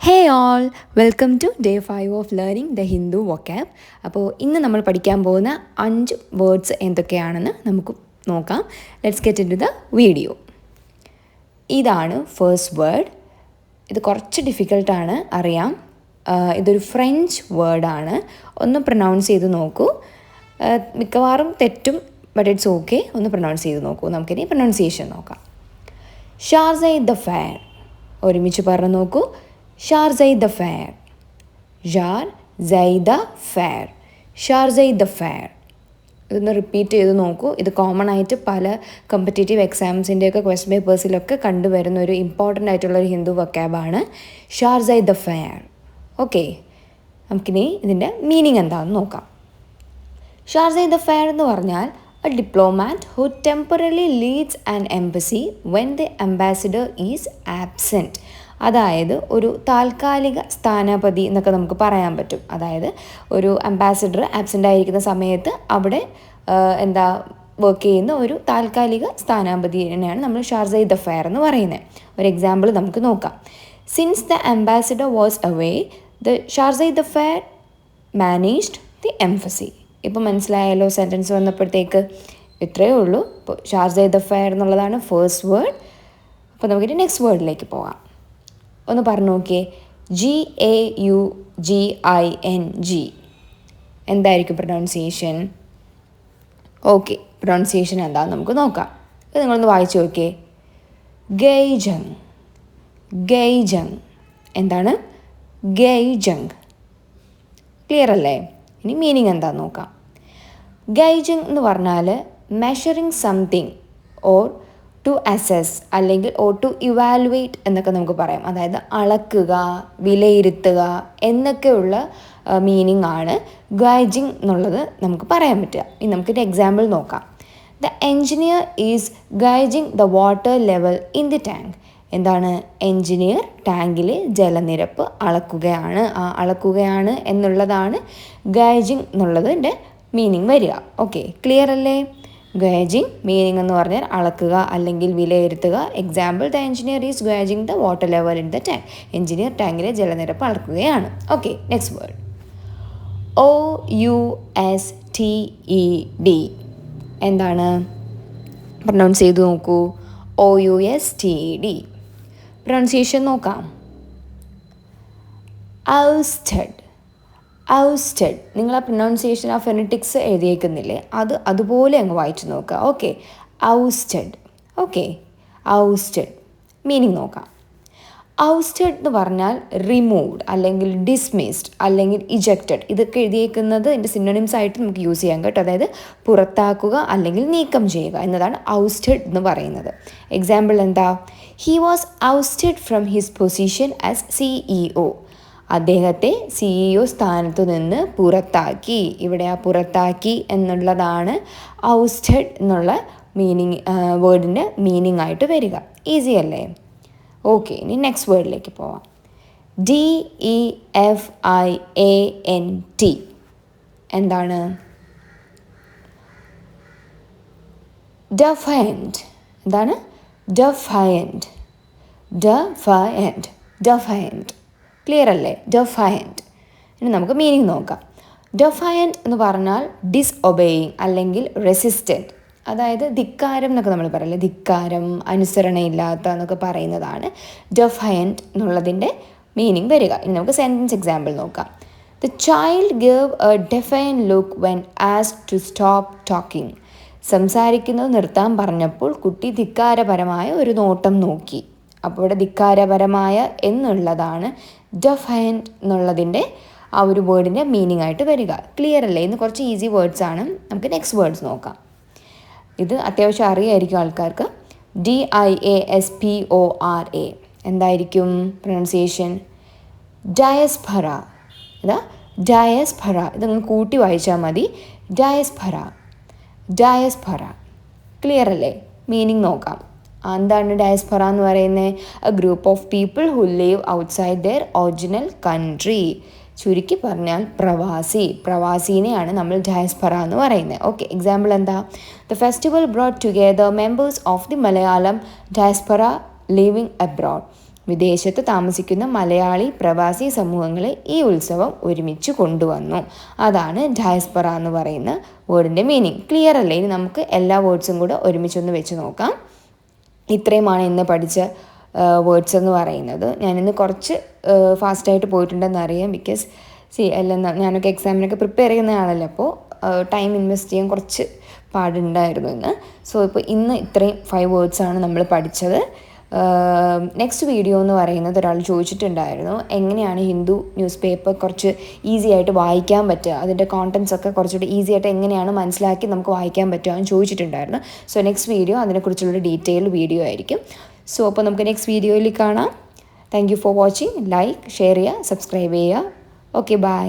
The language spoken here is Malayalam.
Hey all, welcome to day 5 of learning the Hindu vocab. അപ്പോൾ ഇന്ന് നമ്മൾ പഠിക്കാൻ പോകുന്ന 5 വേർഡ്സ് എന്തൊക്കെയാണെന്ന് നമുക്ക് നോക്കാം. Let's get into the video. ഇതാണ് ഫസ്റ്റ് വേർഡ്. ഇത് കുറച്ച് ഡിഫിക്കൽട്ടാണ്, അറിയാം. ഇതൊരു ഫ്രഞ്ച് വേർഡാണ്. ഒന്ന് പ്രൊനൗൺസ് ചെയ്ത് നോക്കൂ. മിക്കവാറും തെറ്റും, ബട്ട് ഇറ്റ്സ് ഓക്കെ. ഒന്ന് പ്രൊനൗൺസ് ചെയ്ത് നോക്കൂ. നമുക്കിനി പ്രൊനൗൺസിയേഷൻ നോക്കാം. Chargé d'affaires. ഒരുമിച്ച് പറഞ്ഞു നോക്കൂ. Chargé d'affaires. Chargé d'affaires. Chargé d'affaires. ഇതൊന്ന് റിപ്പീറ്റ് ചെയ്ത് നോക്കൂ. ഇത് കോമൺ ആയിട്ട് പല കോമ്പറ്റേറ്റീവ് എക്സാംസിൻ്റെയൊക്കെ ക്വസ്റ്റ്യൻ പേപ്പേഴ്സിലൊക്കെ കണ്ടുവരുന്ന ഒരു ഇമ്പോർട്ടൻ്റ് ആയിട്ടുള്ളൊരു ഹിന്ദു വൊക്കാബാണ് ഷാർസൈദ് ദ ഫെയർ. ഓക്കെ, നമുക്കിനി ഇതിൻ്റെ മീനിങ് എന്താണെന്ന് നോക്കാം. ഷാർസൈദ് ദ ഫെയർ എന്ന് പറഞ്ഞാൽ a diplomat who temporarily leads an embassy when the ambassador is absent. അതായത് ഒരു താൽക്കാലിക സ്ഥാനപതി എന്നൊക്കെ നമുക്ക് പറയാൻ പറ്റും. അതായത് ഒരു അംബാസിഡർ ആബ്സെൻ്റ് ആയിരിക്കുന്ന സമയത്ത് അവിടെ വർക്ക് ചെയ്യുന്ന ഒരു താൽക്കാലിക സ്ഥാനാപതിനെയാണ് നമ്മൾ ഷാർസൈദ് ദ ഫെയർ എന്ന് പറയുന്നത്. ഒരു എക്സാമ്പിൾ നമുക്ക് നോക്കാം. Since the ambassador was away, the chargé d'affaires managed the embassy. ഇപ്പോൾ മനസ്സിലായല്ലോ സെൻറ്റൻസ് വന്നപ്പോഴത്തേക്ക്. ഇത്രയേ ഉള്ളൂ. ഇപ്പോൾ ഷാർസൈദ് ദ ഫെയർ എന്നുള്ളതാണ് ഫസ്റ്റ് വേർഡ്. അപ്പോൾ നമുക്കിനി നെക്സ്റ്റ് വേർഡിലേക്ക് പോകാം. ഒന്ന് പറഞ്ഞു നോക്കിയേ. GAUGING. എന്തായിരിക്കും പ്രൊനൗൺസിയേഷൻ? ഓക്കെ, പ്രൊനൗൺസിയേഷൻ എന്താണെന്ന് നമുക്ക് നോക്കാം. ഇത് നിങ്ങളൊന്ന് വായിച്ചു നോക്കിയേ. ഗെയ്ജങ്. ഗെയ്ജങ്. എന്താണ്? ഗെയ്ജങ്. ക്ലിയർ അല്ലേ? ഇനി മീനിങ് എന്താണെന്ന് നോക്കാം. ഗൈജിങ് എന്ന് പറഞ്ഞാൽ measuring something or to assess അല്ലെങ്കിൽ ടു ഇവാലുവേറ്റ് എന്നൊക്കെ നമുക്ക് പറയാം. അതായത് അളക്കുക, വിലയിരുത്തുക എന്നൊക്കെയുള്ള മീനിങ് ആണ് ഗൈജിങ് എന്നുള്ളത് നമുക്ക് പറയാൻ പറ്റുക. ഇനി നമുക്കൊരു എക്സാമ്പിൾ നോക്കാം. The engineer is gauging the water level in the tank. എന്താണ്? എൻജിനീയർ ടാങ്കിൽ ജലനിരപ്പ് അളക്കുകയാണ്. അളക്കുകയാണ് എന്നുള്ളതാണ് ഗൈജിങ് എന്നുള്ളതിൻ്റെ മീനിങ് വരിക. ഓക്കെ, ക്ലിയർ അല്ലേ? ഗൈജിങ് മീനിങ് എന്ന് പറഞ്ഞാൽ അളക്കുക അല്ലെങ്കിൽ വിലയിരുത്തുക. Example, the engineer is gauging the water level in the tank. Engineer ടാങ്കിലെ ജലനിരപ്പ് അളക്കുകയാണ്. Okay, next word. OUSTED. എന്താണ്? പ്രൊനൗൺസ് ചെയ്ത് നോക്കൂ. OUSTED. പ്രൊനൗൺസിയേഷൻ നോക്കാം. ഔസ്റ്റഡ്. ഔസ്റ്റഡ്. നിങ്ങൾ ആ പ്രൊനൗൺസിയേഷൻ, ആ ഫെനറ്റിക്സ് എഴുതിയേക്കുന്നില്ലേ, അതുപോലെ അങ്ങ് വായിച്ചു നോക്കുക. ഓക്കെ, ഔസ്റ്റഡ്. ഓക്കെ, ഔസ്റ്റഡ്. മീനിങ് നോക്കാം. ഔസ്റ്റഡ് എന്ന് പറഞ്ഞാൽ റിമൂവ്ഡ് അല്ലെങ്കിൽ ഡിസ്മിസ്ഡ് അല്ലെങ്കിൽ ഇജക്റ്റഡ്. ഇതൊക്കെ എഴുതിയേക്കുന്നത് എൻ്റെ സിനോണിംസ് ആയിട്ട് നമുക്ക് യൂസ് ചെയ്യാം കേട്ടോ. അതായത് പുറത്താക്കുക അല്ലെങ്കിൽ നീക്കം ചെയ്യുക എന്നതാണ് ഔസ്റ്റഡ് എന്ന് പറയുന്നത്. എക്സാമ്പിൾ എന്താ? He was ousted from his position as CEO. അദ്ദേഹത്തെ CEO സ്ഥാനത്തു നിന്ന് പുറത്താക്കി. ഇവിടെ ആ പുറത്താക്കി എന്നുള്ളതാണ് ഔസ്റ്റഡ് എന്നുള്ള മീനിങ്, വേർഡിൻ്റെ മീനിങ് ആയിട്ട് വരിക. ഈസി അല്ലേ? ഓക്കെ, ഇനി നെക്സ്റ്റ് വേർഡിലേക്ക് പോവാം. DEFIANT. എന്താണ്? ഡെഫയൻറ്റ്. എന്താണ്? ഡെഫയൻറ്റ്. ഡെഫയൻറ്റ്. ഡെഫയൻറ്റ്. ക്ലിയർ അല്ലേ? ഡെഫയൻറ്റ്. ഇനി നമുക്ക് മീനിങ് നോക്കാം. ഡെഫയൻറ്റ് എന്ന് പറഞ്ഞാൽ ഡിസ്ഒബേയിങ് അല്ലെങ്കിൽ റെസിസ്റ്റൻറ്റ്. അതായത് ധിക്കാരം എന്നൊക്കെ നമ്മൾ പറയില്ലേ, ധിക്കാരം, അനുസരണയില്ലാത്ത എന്നൊക്കെ പറയുന്നതാണ് ഡെഫയൻറ്റ് എന്നുള്ളതിൻ്റെ മീനിങ് വരിക. ഇനി നമുക്ക് സെൻറ്റൻസ് എക്സാമ്പിൾ നോക്കാം. The child gave a defiant look when asked to stop talking. സംസാരിക്കുന്നത് നിർത്താൻ പറഞ്ഞപ്പോൾ കുട്ടി ധിക്കാരപരമായ ഒരു നോട്ടം നോക്കി. അപ്പോൾ ഇവിടെ ധിക്കാരപരമായ എന്നുള്ളതാണ് ഡെഫയൻറ്റ് എന്നുള്ളതിൻ്റെ ആ ഒരു വേർഡിൻ്റെ മീനിങ് ആയിട്ട് വരിക. ക്ലിയർ അല്ലേ? ഇന്ന് കുറച്ച് ഈസി വേർഡ്സ് ആണ്. നമുക്ക് നെക്സ്റ്റ് വേർഡ്സ് നോക്കാം. ഇത് അത്യാവശ്യം അറിയായിരിക്കും ആൾക്കാർക്ക്. DIASPORA. എന്തായിരിക്കും പ്രൊനൗൺസിയേഷൻ? ഡയസ്പൊറ. ഇതാ ഡയസ്പൊറ. ഇത് നിങ്ങൾ കൂട്ടി വായിച്ചാൽ മതി. ഡയസ്പൊറ. ഡയസ്പൊറ. ക്ലിയർ അല്ലേ? മീനിങ് നോക്കാം. എന്താണ് ഡയസ്പൊറ എന്ന് പറയുന്നത്? A group of people who live outside their original country. ചുരുക്കി പറഞ്ഞാൽ പ്രവാസി. പ്രവാസീനെയാണ് നമ്മൾ ഡയസ്പൊറ എന്ന് പറയുന്നത്. ഓക്കെ, എക്സാമ്പിൾ എന്താ? The festival brought together members of the Malayalam diaspora living abroad. വിദേശത്ത് താമസിക്കുന്ന മലയാളി പ്രവാസി സമൂഹങ്ങളെ ഈ ഉത്സവം ഒരുമിച്ച് കൊണ്ടുവന്നു. അതാണ് ഡയസ്പൊറ എന്ന് പറയുന്ന വേർഡിൻ്റെ മീനിങ്. ക്ലിയർ അല്ലേ? ഇനി നമുക്ക് എല്ലാ വേർഡ്സും കൂടെ ഒരുമിച്ചൊന്ന് വെച്ച് നോക്കാം. ഇത്രയുമാണ് ഇന്ന് പഠിച്ച വേർഡ്സ് എന്ന് പറയുന്നത്. ഞാനിന്ന് കുറച്ച് ഫാസ്റ്റായിട്ട് പോയിട്ടുണ്ടെന്ന് അറിയാം. ബിക്കോസ് എല്ലാം ഞാനൊക്കെ എക്സാമിനൊക്കെ പ്രിപ്പയർ ചെയ്യുന്ന ആളല്ലേ, അപ്പോൾ ടൈം ഇൻവെസ്റ്റ് ചെയ്യാൻ കുറച്ച് പാടുണ്ടായിരുന്നു ഇന്ന്. സോ ഇപ്പോൾ ഇന്ന് ഇത്രയും 5 വേർഡ്സാണ് നമ്മൾ പഠിച്ചത്. നെക്സ്റ്റ് വീഡിയോ എന്ന് പറയുന്നത് ഒരാൾ ചോദിച്ചിട്ടുണ്ടായിരുന്നു, എങ്ങനെയാണ് ഹിന്ദു ന്യൂസ് പേപ്പർ കുറച്ച് ഈസി ആയിട്ട് വായിക്കാൻ പറ്റുക, അതിൻ്റെ കോണ്ടൻസ് ഒക്കെ കുറച്ചുകൂടി ഈസി ആയിട്ട് എങ്ങനെയാണ് മനസ്സിലാക്കി നമുക്ക് വായിക്കാൻ പറ്റുക എന്ന് ചോദിച്ചിട്ടുണ്ടായിരുന്നു. സോ നെക്സ്റ്റ് വീഡിയോ അതിനെക്കുറിച്ചുള്ള ഡീറ്റെയിൽ വീഡിയോ ആയിരിക്കും. സോ അപ്പോൾ നമുക്ക് നെക്സ്റ്റ് വീഡിയോയിൽ കാണാം. Thank you for watching. Like, share ചെയ്യുക, സബ്സ്ക്രൈബ് ചെയ്യുക. Okay, by.